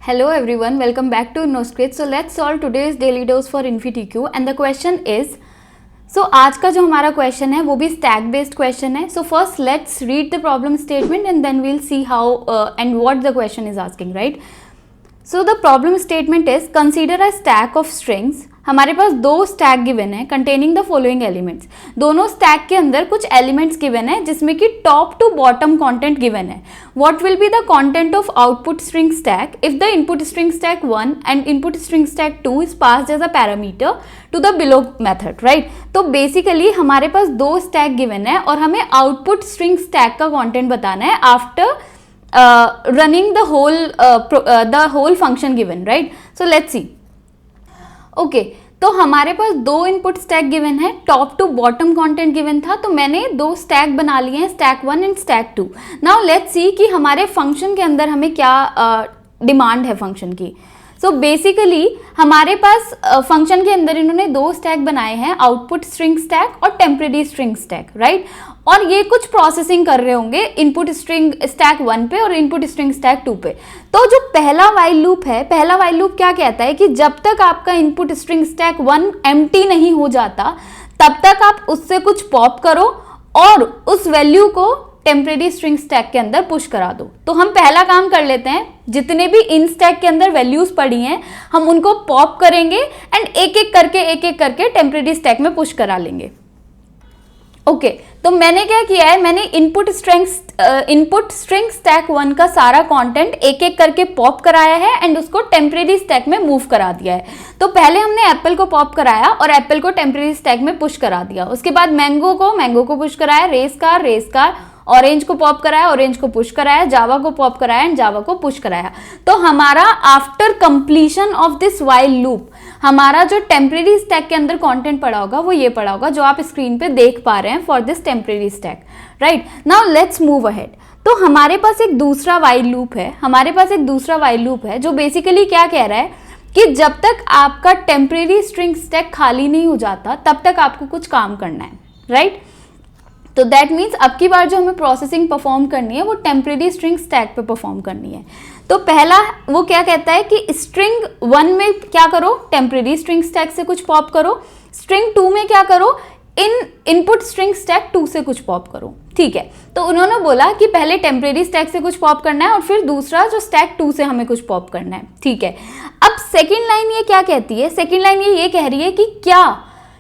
Hello everyone, welcome back to InnoScript. So let's solve today's daily dose for InfyTQ and the question is, आज का जो हमारा question है वो भी स्टैक बेस्ड क्वेश्चन है. So first let's read the problem statement and then we'll see how and what the question is asking, right. So the problem statement is consider a stack of strings. हमारे पास दो stack given है containing the following elements. दोनों stack के अंदर कुछ elements given है जिसमें कि top to bottom content given है. What will be the content of output string stack if the input string stack 1 and input string stack 2 is passed as a parameter to the below method, right. तो basically हमारे पास दो stack given है और हमें output string stack का content बताना है after running the whole function given, right. So let's see. Okay तो हमारे पास दो इनपुट स्टैक गिवन है, top to bottom content given था, तो मैंने दो स्टैक बना लिए हैं, stack 1 and stack 2. Now let's see कि हमारे फंक्शन के अंदर हमें क्या डिमांड है फंक्शन की. सो बेसिकली हमारे पास फंक्शन के अंदर इन्होंने दो स्टैक बनाए हैं, आउटपुट स्ट्रिंग स्टैक और टेम्परेरी स्ट्रिंग स्टैक, राइट. और ये कुछ प्रोसेसिंग कर रहे होंगे इनपुट स्ट्रिंग स्टैक 1 पे और इनपुट स्ट्रिंग स्टैक 2 पे. तो जो पहला वाइल लूप है, पहला वाइल लूप क्या कहता है कि जब तक आपका इनपुट स्ट्रिंग स्टैक 1 एम्प्टी नहीं हो जाता तब तक आप उससे कुछ पॉप करो और उस वैल्यू को टेम्परेरी स्ट्रिंग स्टैक के अंदर पुश करा दो. तो हम पहला काम कर लेते हैं, जितने भी इन स्टैक के अंदर वैल्यूज पड़ी हैं हम उनको पॉप करेंगे एंड एक एक करके टेम्परेरी स्टैक में पुश करा लेंगे. ओके तो मैंने क्या किया है, मैंने इनपुट स्ट्रिंग स्टैक 1 का सारा कंटेंट एक एक करके पॉप कराया है एंड उसको टेम्परेरी स्टैक में मूव करा दिया है. तो पहले हमने एप्पल को पॉप कराया और एप्पल को टेम्परेरी स्टैक में पुश करा दिया. उसके बाद मैंगो को पुश कराया, रेस कार, ऑरेंज को पॉप कराया, ऑरेंज को पुश कराया, जावा को पॉप कराया एंड जावा को पुश कराया. तो हमारा after completion of this while loop हमारा जो टेम्परेरी स्टैक के अंदर कंटेंट पड़ा होगा वो ये पड़ा होगा जो आप स्क्रीन पे देख पा रहे हैं for this temporary stack, right. Now let's move ahead. तो हमारे पास एक दूसरा वाइल लूप है जो बेसिकली क्या कह रहा है कि जब तक आपका टेम्परेरी स्ट्रिंग स्टैक खाली नहीं हो जाता तब तक आपको कुछ काम करना है, राइट. तो दैट मीन्स अब की बार जो हमें प्रोसेसिंग परफॉर्म करनी है वो टेम्परेरी स्ट्रिंग स्टैक पे परफॉर्म करनी है. तो पहला वो क्या कहता है कि स्ट्रिंग 1 में क्या करो, टेम्परेरी स्ट्रिंग स्टैक से कुछ पॉप करो. स्ट्रिंग 2 में क्या करो, इनपुट स्ट्रिंग स्टैक 2 से कुछ पॉप करो, ठीक है. तो उन्होंने बोला कि पहले टेम्परेरी स्टैक से कुछ पॉप करना है और फिर दूसरा जो स्टैक 2 से हमें कुछ पॉप करना है, ठीक है. अब सेकेंड लाइन ये क्या कहती है, सेकेंड लाइन ये कह रही है कि क्या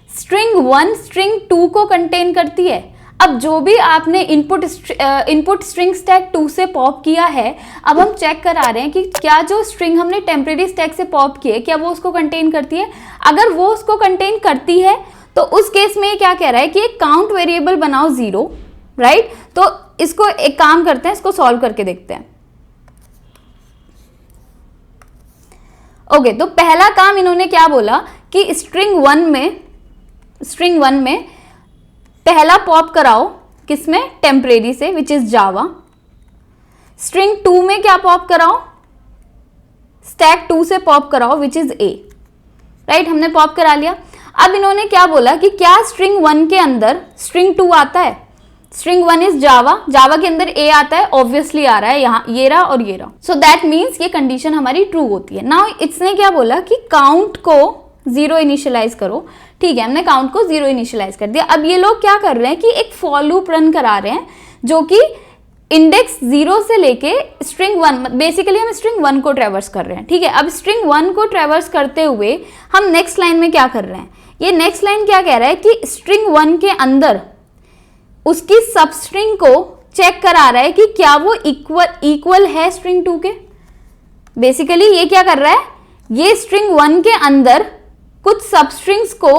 स्ट्रिंग 1 स्ट्रिंग 2 को कंटेन करती है. अब जो भी आपने इनपुट स्ट्रिंग स्टैक 2 से पॉप किया है, अब हम चेक करा रहे हैं कि क्या जो स्ट्रिंग हमने टेम्परेरी स्टैक से पॉप की है क्या वो उसको कंटेन करती है. अगर वो उसको कंटेन करती है तो उस केस में क्या कह रहा है कि एक काउंट वेरिएबल बनाओ 0, राइट. तो इसको एक काम करते हैं, इसको सॉल्व करके देखते हैं. ओके तो पहला काम इन्होंने क्या बोला कि स्ट्रिंग 1 में पहला पॉप कराओ, किसमें, टेम्परेरी से, विच इज जावा. स्ट्रिंग 2 में क्या पॉप कराओ, स्टैक 2 से पॉप कराओ विच इज ए, राइट. हमने पॉप करा लिया. अब इन्होंने क्या बोला कि क्या स्ट्रिंग 1 के अंदर स्ट्रिंग 2 आता है. स्ट्रिंग 1 इज जावा के अंदर ए आता है, ऑब्वियसली आ रहा है, यहाँ ये रहा और ये रहा. सो दैट मीन्स ये कंडीशन हमारी ट्रू होती है. नाउ इसने क्या बोला कि काउंट को 0 इनिशियलाइज करो, ठीक है. हमने काउंट को 0 इनिशियलाइज कर दिया. अब ये लोग क्या कर रहे हैं कि एक फॉर लूप रन करा रहे हैं जो कि इंडेक्स 0 से लेके स्ट्रिंग 1, बेसिकली हम स्ट्रिंग 1 को ट्रेवर्स कर रहे हैं, ठीक है. अब स्ट्रिंग 1 को ट्रेवर्स करते हुए हम नेक्स्ट लाइन में क्या कर रहे हैं, ये नेक्स्ट लाइन क्या कह रहा है कि स्ट्रिंग 1 के अंदर उसकी सब स्ट्रिंग को चेक करा रहा है कि क्या वो इक्वल है स्ट्रिंग 2 के. बेसिकली ये क्या कर रहा है, ये स्ट्रिंग 1 के अंदर कुछ सब स्ट्रिंग्स को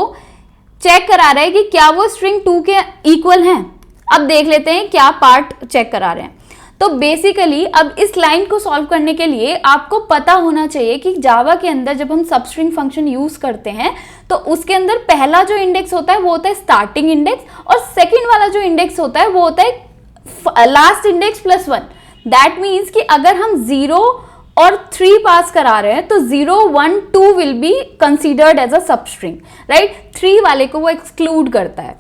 चेक करा रहा है कि क्या वो स्ट्रिंग 2 के इक्वल हैं. अब देख लेते हैं क्या पार्ट चेक करा रहे हैं. तो बेसिकली अब इस लाइन को सॉल्व करने के लिए आपको पता होना चाहिए कि जावा के अंदर जब हम सबस्ट्रिंग फंक्शन यूज करते हैं तो उसके अंदर पहला जो इंडेक्स होता है वो होता है स्टार्टिंग इंडेक्स और सेकेंड वाला जो इंडेक्स होता है वो होता है last index plus 1. That means कि अगर हम 0 और 3 पास करा रहे हैं तो 0, 1, 2 will be considered as a substring, right. 3 वाले को वो एक्सक्लूड करता है.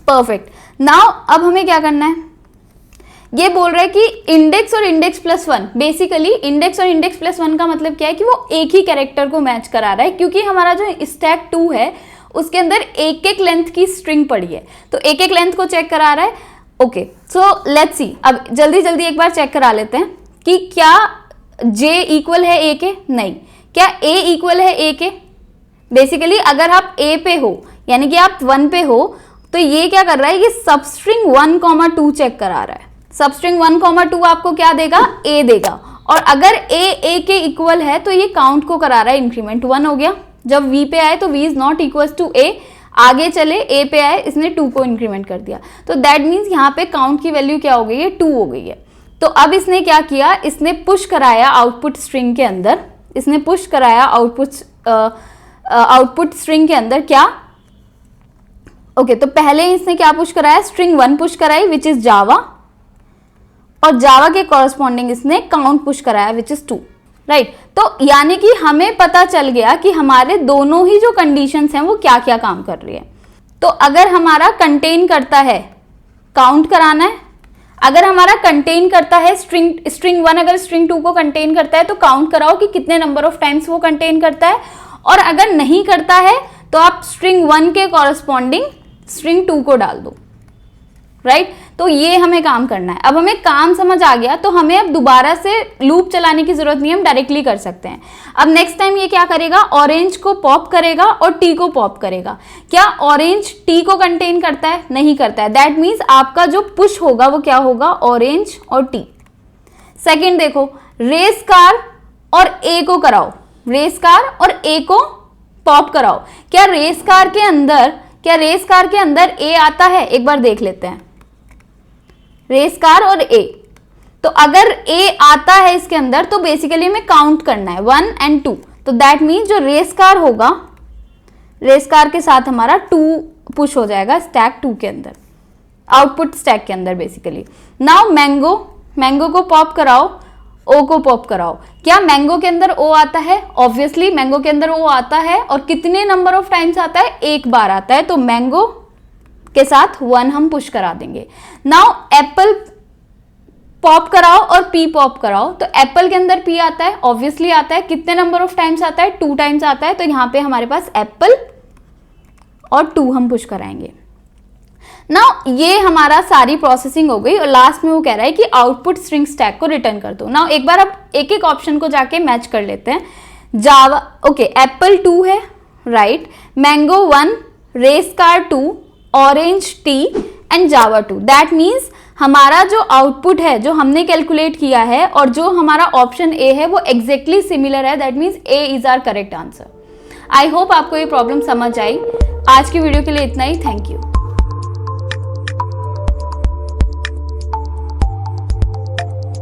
परफेक्ट. नाउ अब हमें क्या करना है, ये बोल रहा है कि इंडेक्स और index plus one, basically index और इंडेक्स प्लस वन का मतलब क्या है कि वो एक ही कैरेक्टर को मैच करा रहा है, क्योंकि हमारा जो स्टैक 2 है उसके अंदर एक एक लेंथ की स्ट्रिंग पड़ी है, तो एक एक लेंथ को चेक करा रहा है। ओके, सो लेट्स सी, अब जल्दी जल्दी एक बार चेक करा लेते हैं कि क्या j इक्वल है a के, नहीं। क्या a इक्वल है a के? बेसिकली अगर आप a पे हो यानी कि आप 1 पे हो, तो ये क्या कर रहा है, ये सबस्ट्रिंग 1,2 चेक करा रहा है। सबस्ट्रिंग 1,2 आपको क्या देगा, a देगा, और अगर a के इक्वल है तो ये काउंट को करा रहा है इंक्रीमेंट। 1 हो गया, जब v पे आए तो v is not equal to a, आगे चले a पे आए, इसने 2 को इंक्रीमेंट कर दिया, तो दैट मीन्स यहाँ पे काउंट की वैल्यू क्या हो गई है, 2 हो गई है। तो अब इसने क्या किया, इसने पुश कराया आउटपुट स्ट्रिंग के अंदर, इसने पुश कराया आउटपुट स्ट्रिंग के अंदर क्या, ओके, तो पहले इसने क्या पुश कराया, स्ट्रिंग 1 पुश कराई विच इज जावा, और जावा के कॉरस्पॉन्डिंग इसने काउंट पुश कराया विच इज 2, राइट। तो यानी कि हमें पता चल गया कि हमारे दोनों ही जो कंडीशंस हैं वो क्या क्या काम कर रही है। तो अगर हमारा कंटेन करता है, काउंट कराना है, अगर हमारा कंटेन करता है स्ट्रिंग 1 अगर स्ट्रिंग 2 को कंटेन करता है तो काउंट कराओ कि कितने नंबर ऑफ टाइम्स वो कंटेन करता है, और अगर नहीं करता है तो आप स्ट्रिंग 1 के कॉरस्पॉन्डिंग स्ट्रिंग 2 को डाल दो, राइट। तो ये हमें काम करना है। अब हमें काम समझ आ गया, तो हमें अब दोबारा से लूप चलाने की जरूरत नहीं, हम डायरेक्टली कर सकते हैं। अब नेक्स्ट टाइम ये क्या करेगा, ऑरेंज को पॉप करेगा और टी को पॉप करेगा। क्या ऑरेंज टी को कंटेन करता है, नहीं करता है, दैट मीन्स आपका जो पुश होगा वो क्या होगा, ऑरेंज और टी। सेकेंड देखो, रेस कार और ए को कराओ, रेस कार और ए को पॉप कराओ। क्या रेस कार के अंदर ए आता है, एक बार देख लेते हैं, रेस कार और ए। तो अगर ए आता है इसके अंदर तो बेसिकली हमें काउंट करना है 1 and 2, तो दैट मीन्स जो रेस कार होगा, रेस कार के साथ हमारा 2 पुश हो जाएगा स्टैक 2 के अंदर, आउटपुट स्टैक के अंदर बेसिकली। नाउ मैंगो को पॉप कराओ, ओ को पॉप कराओ। क्या मैंगो के अंदर ओ आता है, ऑब्वियसली मैंगो के अंदर ओ आता है, और कितने नंबर ऑफ टाइम्स आता है, एक बार आता है, तो मैंगो के साथ 1 हम पुश करा देंगे। नाउ एप्पल पॉप कराओ और पी पॉप कराओ, तो एप्पल के अंदर पी आता है, ऑब्वियसली आता है, कितने नंबर ऑफ टाइम्स आता है, 2 टाइम्स आता है, तो यहाँ पे हमारे पास एप्पल और 2 हम पुश कराएंगे। नाउ ये हमारा सारी प्रोसेसिंग हो गई, और लास्ट में वो कह रहा है कि आउटपुट स्ट्रिंग स्टैक को रिटर्न कर दो। नाउ एक बार अब एक एक ऑप्शन को जाके मैच कर लेते हैं। जावा, ओके, एप्पल 2 है, right, mango 1, race car 2, orange T and Java 2। That means हमारा जो आउटपुट है जो हमने कैलकुलेट किया है और जो हमारा ऑप्शन ए है वो एग्जैक्टली सिमिलर है, that means A is our correct answer. I hope आपको ये प्रॉब्लम समझ आई। आज की वीडियो के लिए इतना ही, थैंक यू।